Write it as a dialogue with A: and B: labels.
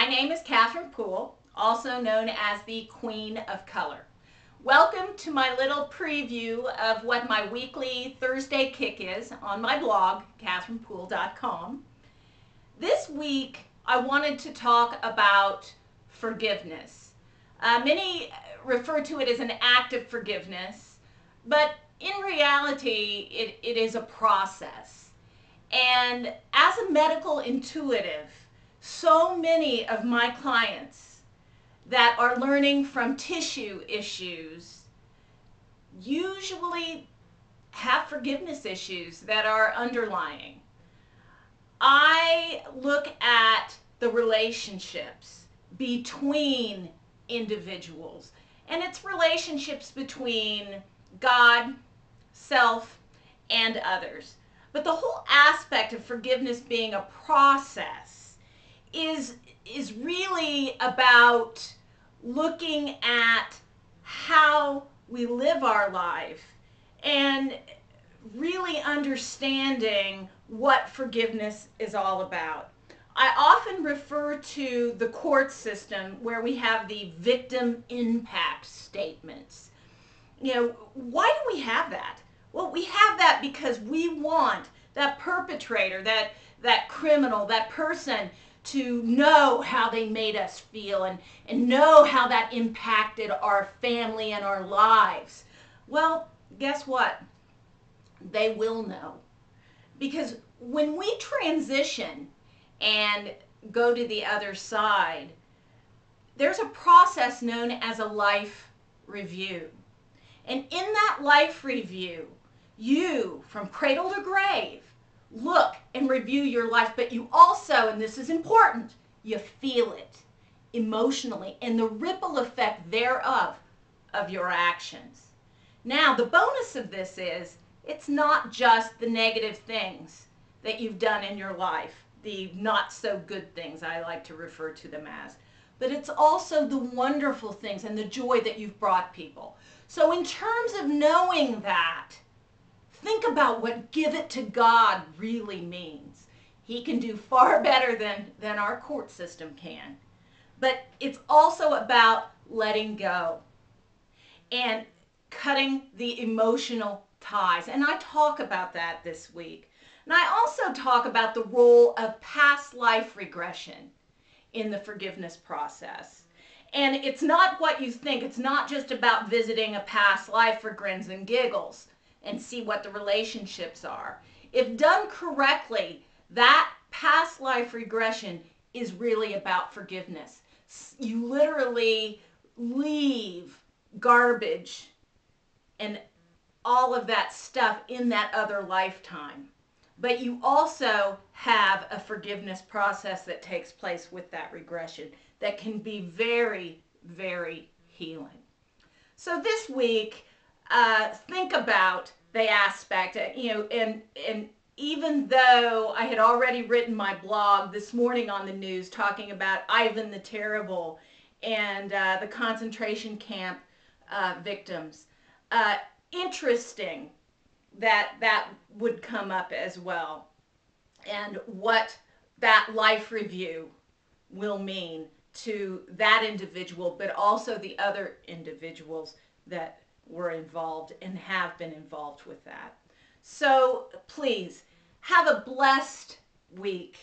A: name is Poole, also known as the Queen of Color. Welcome to my little preview of what my weekly Thursday kick is on my blog, KatherinePoole.com. This week, I wanted to talk about forgiveness. Many refer to it as an act of forgiveness, but in reality, it is a process. And as a medical intuitive, so many of my clients that are learning from tissue issues usually have forgiveness issues that are underlying. I look at the relationships between individuals, and it's relationships between God, self, and others. But the whole aspect of forgiveness being a process is really about looking at how we live our life and really understanding what forgiveness is all about. I often refer to the court system where we have the victim impact statements. Why do we have that? Well, we have that because we want that perpetrator, that criminal, that person to know how they made us feel and know how that impacted our family and our lives. Well, guess what? They will know. Because when we transition and go to the other side, there's a process known as a life review. And in that life review, you, from cradle to grave, look and review your life, but you also, and this is important, you feel it emotionally and the ripple effect thereof of your actions. Now, the bonus of this is it's not just the negative things that you've done in your life, the not so good things I like to refer to them as, but it's also the wonderful things and the joy that you've brought people. So in terms of knowing that, think about what give it to God really means. He can do far better than our court system can. But it's also about letting go and cutting the emotional ties. And I talk about that this week. And I also talk about the role of past life regression in the forgiveness process. And it's not what you think. It's not just about visiting a past life for grins and giggles and see what the relationships are. If done correctly, that past life regression is really about forgiveness. You literally leave garbage and all of that stuff in that other lifetime. But you also have a forgiveness process that takes place with that regression that can be very, very healing. So this week, think about the aspect, and even though I had already written my blog this morning on the news talking about Ivan the Terrible and the concentration camp victims, interesting that would come up as well, and what that life review will mean to that individual, but also the other individuals that were involved and have been involved with that. So please have a blessed week.